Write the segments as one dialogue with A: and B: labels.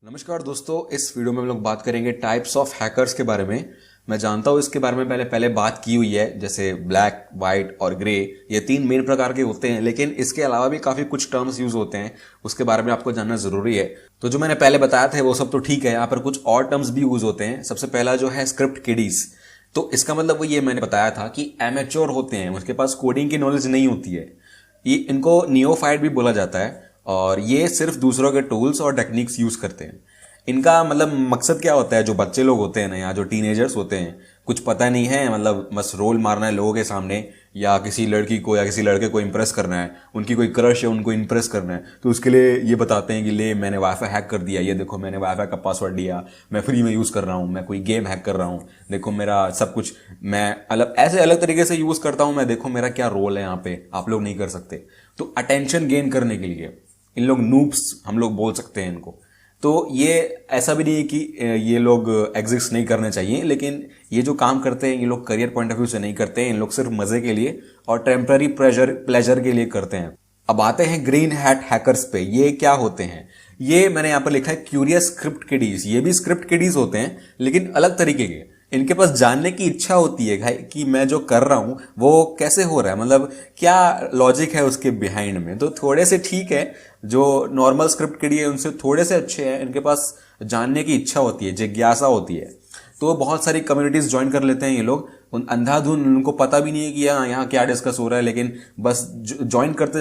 A: नमस्कार दोस्तों, इस वीडियो में हम लोग बात करेंगे टाइप्स ऑफ हैकर्स के बारे में। मैं जानता हूँ इसके बारे में पहले बात की हुई है, जैसे ब्लैक, वाइट और ग्रे, ये तीन मेन प्रकार के होते हैं, लेकिन इसके अलावा भी काफ़ी कुछ टर्म्स यूज होते हैं, उसके बारे में आपको जानना ज़रूरी है। तो जो मैंने पहले बताया था वो सब तो ठीक है, यहाँ पर कुछ और टर्म्स भी यूज होते हैं। सबसे पहला जो है स्क्रिप्ट किडीज। तो इसका मतलब वो ये मैंने बताया था कि एमेच्योर होते हैं, उसके पास कोडिंग की नॉलेज नहीं होती है, ये इनको नियोफाइट भी बोला जाता है, और ये सिर्फ दूसरों के टूल्स और टेक्निक्स यूज करते हैं। इनका मतलब मकसद क्या होता है, जो बच्चे लोग होते हैं ना, या जो टीनेजर्स होते हैं, कुछ पता नहीं है, मतलब बस रोल मारना है लोगों के सामने, या किसी लड़की को या किसी लड़के को इम्प्रेस करना है, उनकी कोई क्रश है उनको इम्प्रेस करना है, तो उसके लिए ये बताते हैं कि ले मैंने वाईफाई हैक कर दिया, ये देखो मैंने वाईफाई का पासवर्ड दिया, मैं फ्री में यूज़ कर रहा हूँ, मैं कोई गेम हैक कर रहा हूँ, देखो मेरा सब कुछ मैं अलग तरीके से यूज़ करता हूँ, मैं देखो मेरा क्या रोल है यहाँ पे, आप लोग नहीं कर सकते। तो अटेंशन गेन करने के लिए इन लोग नूब्स हम लोग बोल सकते हैं इनको। तो ये ऐसा भी नहीं है कि ये लोग एग्जिस्ट नहीं करने चाहिए, लेकिन ये जो काम करते हैं ये लोग करियर पॉइंट ऑफ व्यू से नहीं करते हैं, इन लोग सिर्फ मजे के लिए और टेम्पररी प्लेजर के लिए करते हैं। अब आते हैं ग्रीन हैट हैकर्स पे। ये क्या होते हैं? ये मैंने यहाँ पर लिखा है क्यूरियस स्क्रिप्ट किडीज। ये भी स्क्रिप्ट किडीज होते हैं, लेकिन अलग तरीके के। इनके पास जानने की इच्छा होती है भाई कि मैं जो कर रहा हूं वो कैसे हो रहा है, मतलब क्या लॉजिक है उसके बिहाइंड में। तो थोड़े से ठीक है, जो नॉर्मल स्क्रिप्ट किडी है उनसे थोड़े से अच्छे हैं, इनके पास जानने की इच्छा होती है, जिज्ञासा होती है। तो बहुत सारी कम्युनिटीज ज्वाइन कर लेते हैं ये लोग, अंधाधुन, उनको पता भी नहीं है कि यहाँ क्या डिस्कस हो रहा है, लेकिन बस ज्वाइन करते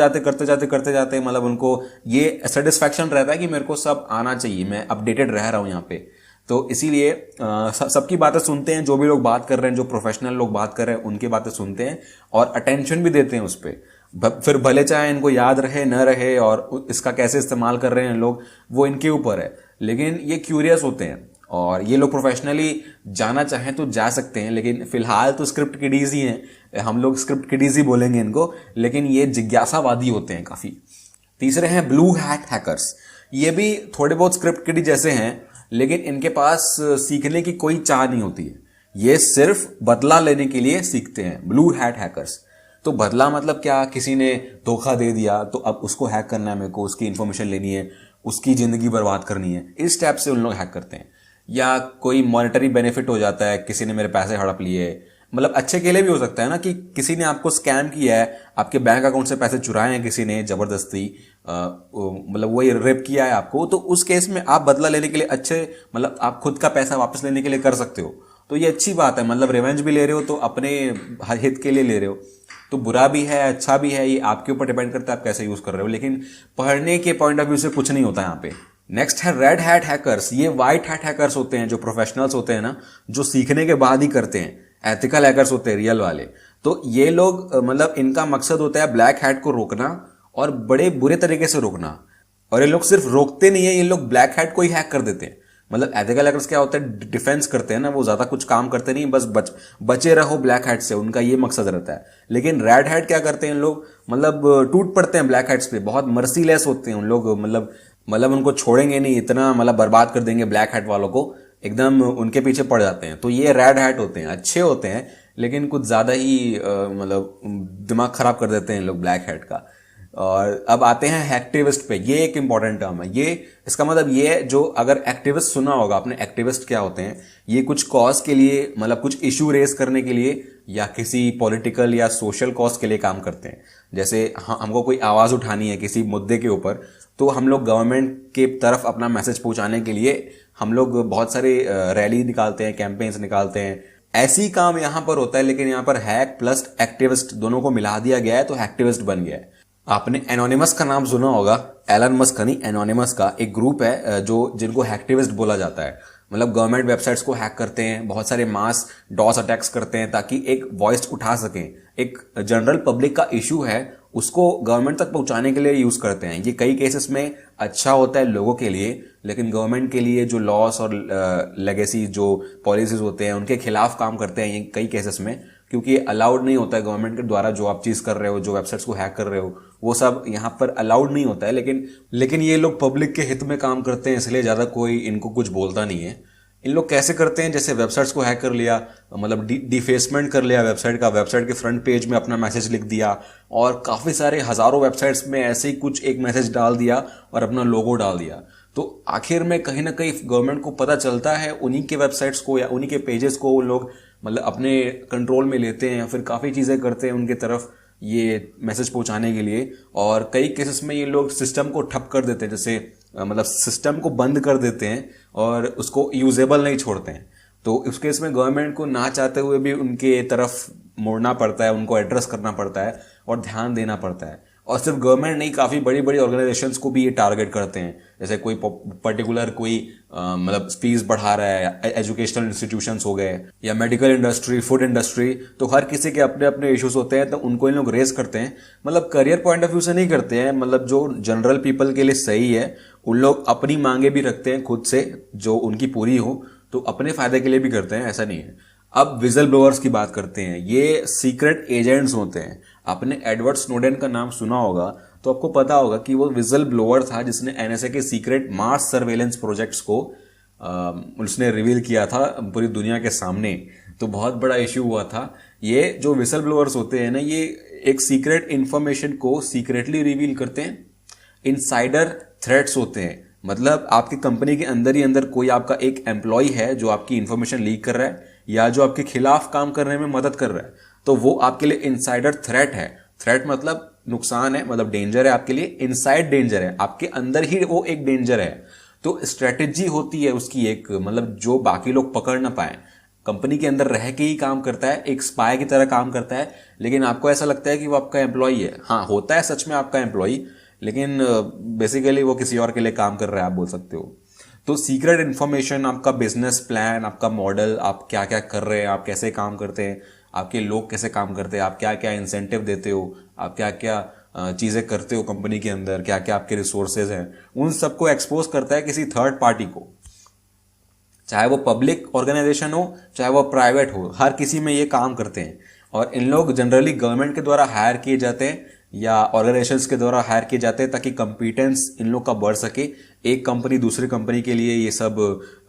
A: जाते मतलब उनको ये सेटिस्फैक्शन रहता है कि मेरे को सब आना चाहिए, मैं अपडेटेड रह रहा हूँ यहाँ पे। तो इसीलिए सबकी बातें सुनते हैं, जो भी लोग बात कर रहे हैं, जो प्रोफेशनल लोग बात कर रहे हैं उनकी बातें सुनते हैं और अटेंशन भी देते हैं उस पर। फिर भले चाहे इनको याद रहे न रहे और इसका कैसे इस्तेमाल कर रहे हैं लोग, वो इनके ऊपर है, लेकिन ये क्यूरियस होते हैं और ये लोग प्रोफेशनली जाना चाहें तो जा सकते हैं। लेकिन फिलहाल तो स्क्रिप्ट किडीज ही हैं, हम लोग स्क्रिप्ट किडीज ही बोलेंगे इनको, लेकिन ये जिज्ञासावादी होते हैं काफ़ी। तीसरे हैं ब्लू हैट हैकर्स। ये भी थोड़े बहुत स्क्रिप्ट किडी जैसे हैं, लेकिन इनके पास सीखने की कोई चाह नहीं होती है, ये सिर्फ बदला लेने के लिए सीखते हैं। Blue hat hackers. तो बदला मतलब क्या, किसी ने धोखा दे दिया तो अब उसको हैक करना है, मेरे को उसकी इंफॉर्मेशन लेनी है, उसकी जिंदगी बर्बाद करनी है, इस टाइप से उन लोग हैक करते हैं। या कोई मॉनेटरी बेनिफिट हो जाता है, किसी ने मेरे पैसे हड़प लिए, मतलब अच्छे के लिए भी हो सकता है ना, कि किसी ने आपको स्कैम किया है, आपके बैंक अकाउंट से पैसे चुराए हैं किसी ने जबरदस्ती, मतलब वही रेप किया है आपको, तो उस केस में आप बदला लेने के लिए अच्छे, मतलब आप खुद का पैसा वापस लेने के लिए कर सकते हो। तो ये अच्छी बात है, मतलब रिवेंज भी ले रहे हो तो अपने हित के लिए ले रहे हो। तो बुरा भी है अच्छा भी है, ये आपके ऊपर डिपेंड करता है आप कैसे यूज कर रहे हो, लेकिन पढ़ने के पॉइंट ऑफ व्यू से कुछ नहीं होता यहाँ पे। नेक्स्ट है रेड हैट हैकर्स। ये व्हाइट हैट हैकर्स होते हैं, जो प्रोफेशनल्स होते हैं ना, जो सीखने के बाद ही करते हैं, एथिकल हैकर्स होते हैं रियल वाले। तो ये लोग मतलब इनका मकसद होता है ब्लैक हैट को रोकना और बड़े बुरे तरीके से रोकना। और ये लोग सिर्फ रोकते नहीं है, ये लोग ब्लैक हैट को ही हैक कर देते हैं। मतलब एथिकल हैकर्स क्या होता है, डिफेंस करते हैं ना, वो ज्यादा कुछ काम करते नहीं, बस बचे रहो ब्लैक हैट से, उनका ये मकसद रहता है। लेकिन रेड हैट क्या करते हैं लोग, मतलब टूट पड़ते हैं ब्लैक हैट्स पे, बहुत मर्सीलेस होते हैं उन लोग, मतलब उनको छोड़ेंगे नहीं, इतना मतलब बर्बाद कर देंगे ब्लैक हैट वालों को, एकदम उनके पीछे पड़ जाते हैं। तो ये रेड हैट होते हैं, अच्छे होते हैं, लेकिन कुछ ज्यादा ही मतलब दिमाग खराब कर देते हैं लोग ब्लैक हैट का। और अब आते हैं एक्टिविस्ट पे। ये एक इंपॉर्टेंट टर्म है। ये इसका मतलब ये है, जो अगर एक्टिविस्ट सुना होगा आपने, एक्टिविस्ट क्या होते हैं, ये कुछ कॉज के लिए, मतलब कुछ इशू रेस करने के लिए या किसी पॉलिटिकल या सोशल कॉज के लिए काम करते हैं। जैसे हमको कोई आवाज उठानी है किसी मुद्दे के ऊपर, तो हम लोग गवर्नमेंट के तरफ अपना मैसेज पहुंचाने के लिए हम लोग बहुत सारे रैली निकालते हैं, कैंपेन्स निकालते हैं। ऐसी काम यहां पर होता है, लेकिन यहां पर हैक प्लस एक्टिविस्ट दोनों को मिला दिया गया है, तो एक्टिविस्ट बन गया है। आपने एनोनिमस का नाम सुना होगा, एलन मस्क का नहीं, एनोनिमस का एक ग्रुप है जो जिनको हैक्टिविस्ट बोला जाता है। मतलब गवर्नमेंट वेबसाइट्स को हैक करते हैं, बहुत सारे मास डॉस अटैक्स करते हैं ताकि एक वॉइस उठा सकें, एक जनरल पब्लिक का इशू है उसको गवर्नमेंट तक पहुंचाने के लिए यूज करते हैं। ये कई केसेस में अच्छा होता है लोगों के लिए, लेकिन गवर्नमेंट के लिए जो लॉस और लेगेसी जो पॉलिसीज होते हैं उनके खिलाफ काम करते हैं ये कई केसेस में, क्योंकि अलाउड नहीं होता है गवर्नमेंट के द्वारा जो आप चीज कर रहे हो, जो वेबसाइट्स को हैक कर रहे हो, वो सब यहाँ पर अलाउड नहीं होता है। लेकिन ये लोग पब्लिक के हित में काम करते हैं, इसलिए ज्यादा कोई इनको कुछ बोलता नहीं है। इन लोग कैसे करते हैं, जैसे वेबसाइट्स को हैक कर लिया, मतलब डिफेसमेंट कर लिया वेबसाइट का, वेबसाइट के फ्रंट पेज में अपना मैसेज लिख दिया और काफी सारे हजारों वेबसाइट्स में ऐसे ही कुछ एक मैसेज डाल दिया और अपना लोगो डाल दिया। तो आखिर में कहीं ना कहीं गवर्नमेंट को पता चलता है, उन्हीं के वेबसाइट्स को या उन्हीं के पेजेस को वो लोग मतलब अपने कंट्रोल में लेते हैं या फिर काफ़ी चीज़ें करते हैं उनके तरफ ये मैसेज पहुंचाने के लिए। और कई केसेस में ये लोग सिस्टम को ठप कर देते हैं, जैसे मतलब सिस्टम को बंद कर देते हैं और उसको यूजेबल नहीं छोड़ते हैं। तो उस केस में गवर्नमेंट को ना चाहते हुए भी उनके तरफ मुड़ना पड़ता है, उनको एड्रेस करना पड़ता है और ध्यान देना पड़ता है। और सिर्फ गवर्नमेंट नहीं, काफ़ी बड़ी बड़ी ऑर्गेनाइजेशंस को भी ये टारगेट करते हैं। जैसे कोई पर्टिकुलर कोई मतलब फीस बढ़ा रहा है, एजुकेशनल इंस्टीट्यूशंस हो गए या मेडिकल इंडस्ट्री, फूड इंडस्ट्री, तो हर किसी के अपने अपने इश्यूज होते हैं, तो उनको इन लोग रेज करते हैं। मतलब करियर पॉइंट ऑफ व्यू से नहीं करते हैं, मतलब जो जनरल पीपल के लिए सही है उन लोग अपनी मांगे भी रखते हैं खुद से, जो उनकी पूरी हो, तो अपने फायदे के लिए भी करते हैं, ऐसा नहीं है। अब विजल ब्लोअर्स की बात करते हैं। ये सीक्रेट एजेंट्स होते हैं। आपने एडवर्ड स्नोडेन का नाम सुना होगा, तो आपको पता होगा कि वो विजल ब्लोअर था जिसने एनएसए के सीक्रेट मार्स सर्वेलेंस प्रोजेक्ट्स को उसने रिवील किया था पूरी दुनिया के सामने। तो बहुत बड़ा इश्यू हुआ था। ये जो विजल ब्लोअर्स होते हैं ना, ये एक सीक्रेट इंफॉर्मेशन को सीक्रेटली रिवील करते हैं। इनसाइडर थ्रेट्स होते हैं, मतलब आपकी कंपनी के अंदर ही अंदर कोई आपका एक एम्प्लॉय है जो आपकी इंफॉर्मेशन लीक कर रहा है या जो आपके खिलाफ काम करने में मदद कर रहा है, तो वो आपके लिए इनसाइडर थ्रेट है। थ्रेट मतलब नुकसान है, मतलब डेंजर है आपके लिए। इनसाइड डेंजर है, आपके अंदर ही वो एक डेंजर है। तो स्ट्रेटेजी होती है उसकी एक, मतलब जो बाकी लोग पकड़ ना पाए। कंपनी के अंदर रह के ही काम करता है, एक स्पाई की तरह काम करता है, लेकिन आपको ऐसा लगता है कि वो आपका एम्प्लॉय है। हाँ, होता है सच में आपका एम्प्लॉय, लेकिन बेसिकली वो किसी और के लिए काम कर रहा है, आप बोल सकते हो। तो सीक्रेट इन्फॉर्मेशन, आपका बिजनेस प्लान, आपका मॉडल, आप क्या क्या कर रहे हैं, आप कैसे काम करते हैं, आपके लोग कैसे काम करते हैं, आप क्या क्या इंसेंटिव देते हो, आप क्या क्या चीज़ें करते हो कंपनी के अंदर, क्या क्या आपके रिसोर्सेज हैं, उन सबको एक्सपोज करता है किसी थर्ड पार्टी को। चाहे वो पब्लिक ऑर्गेनाइजेशन हो, चाहे वो प्राइवेट हो, हर किसी में ये काम करते हैं। और इन लोग जनरली गवर्नमेंट के द्वारा हायर किए जाते हैं या ऑर्गेनाइजेशंस के द्वारा हायर किए जाते हैं ताकि कंपीटेंस इन लोग का बढ़ सके। एक कंपनी दूसरी कंपनी के लिए ये सब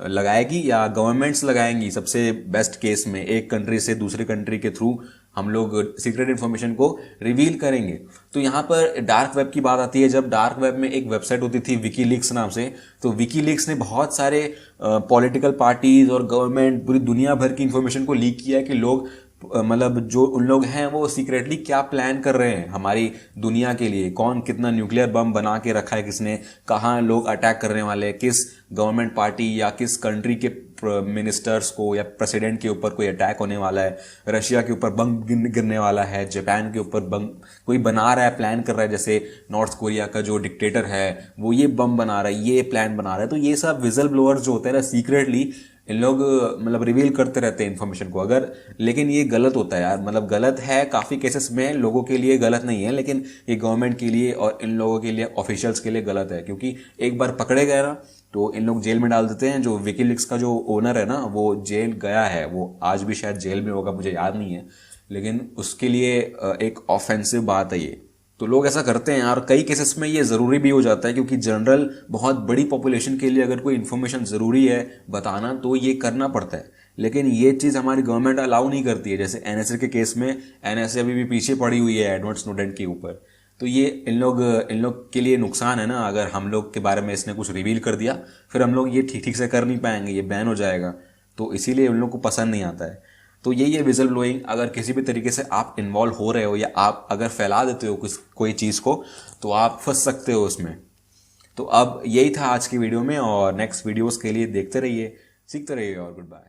A: लगाएगी या गवर्नमेंट्स लगाएंगी। सबसे बेस्ट केस में एक कंट्री से दूसरी कंट्री के थ्रू हम लोग सीक्रेट इन्फॉर्मेशन को रिवील करेंगे। तो यहाँ पर डार्क वेब की बात आती है। जब डार्क वेब में एक वेबसाइट होती थी विकीलीक्स नाम से, तो विकीलीक्स ने बहुत सारे पॉलिटिकल पार्टीज और गवर्नमेंट, पूरी दुनिया भर की इंफॉर्मेशन को लीक किया है कि लोग मतलब जो उन लोग हैं वो सीक्रेटली क्या प्लान कर रहे हैं हमारी दुनिया के लिए, कौन कितना न्यूक्लियर बम बना के रखा है किसने, कहाँ लोग अटैक करने वाले हैं, किस गवर्नमेंट पार्टी या किस कंट्री के मिनिस्टर्स को या प्रेसिडेंट के ऊपर कोई अटैक होने वाला है, रशिया के ऊपर बम गिरने वाला है, जापान के ऊपर बम कोई बना रहा है, प्लान कर रहा है, जैसे नॉर्थ कोरिया का जो डिक्टेटर है वो ये बम बना रहा है, ये प्लान बना रहा है। तो ये सब विजल ब्लोअर्स जो होते हैं ना, सीक्रेटली इन लोग मतलब रिवील करते रहते हैं इन्फॉर्मेशन को। अगर लेकिन ये गलत होता है यार, मतलब गलत है काफ़ी केसेस में, लोगों के लिए गलत नहीं है, लेकिन ये गवर्नमेंट के लिए और इन लोगों के लिए, ऑफिशियल्स के लिए गलत है। क्योंकि एक बार पकड़े गए ना तो इन लोग जेल में डाल देते हैं। जो विकीलीक्स का जो ओनर है ना, वो जेल गया है, वो आज भी शायद जेल में होगा, मुझे याद नहीं है, लेकिन उसके लिए एक ऑफेंसिव बात है ये। तो लोग ऐसा करते हैं और कई केसेस में ये ज़रूरी भी हो जाता है, क्योंकि जनरल बहुत बड़ी पॉपुलेशन के लिए अगर कोई इन्फॉर्मेशन ज़रूरी है बताना तो ये करना पड़ता है। लेकिन ये चीज़ हमारी गवर्नमेंट अलाउ नहीं करती है। जैसे एनएसए के केस में एनएसए अभी भी पीछे पड़ी हुई है एडवर्ड स्नोडेन के ऊपर। तो ये इन लोग के लिए नुकसान है ना। अगर हम लोग के बारे में इसने कुछ रिवील कर दिया, फिर हम लोग ये ठीक ठीक से कर नहीं पाएंगे, ये बैन हो जाएगा। तो इसीलिए उन लोग को पसंद नहीं आता है। तो यही है विजल ब्लोइंग। अगर किसी भी तरीके से आप इन्वॉल्व हो रहे हो या आप अगर फैला देते हो कोई चीज़ को, तो आप फंस सकते हो उसमें। तो अब यही था आज की वीडियो में, और नेक्स्ट वीडियोस के लिए देखते रहिए, सीखते रहिए, और गुड बाय।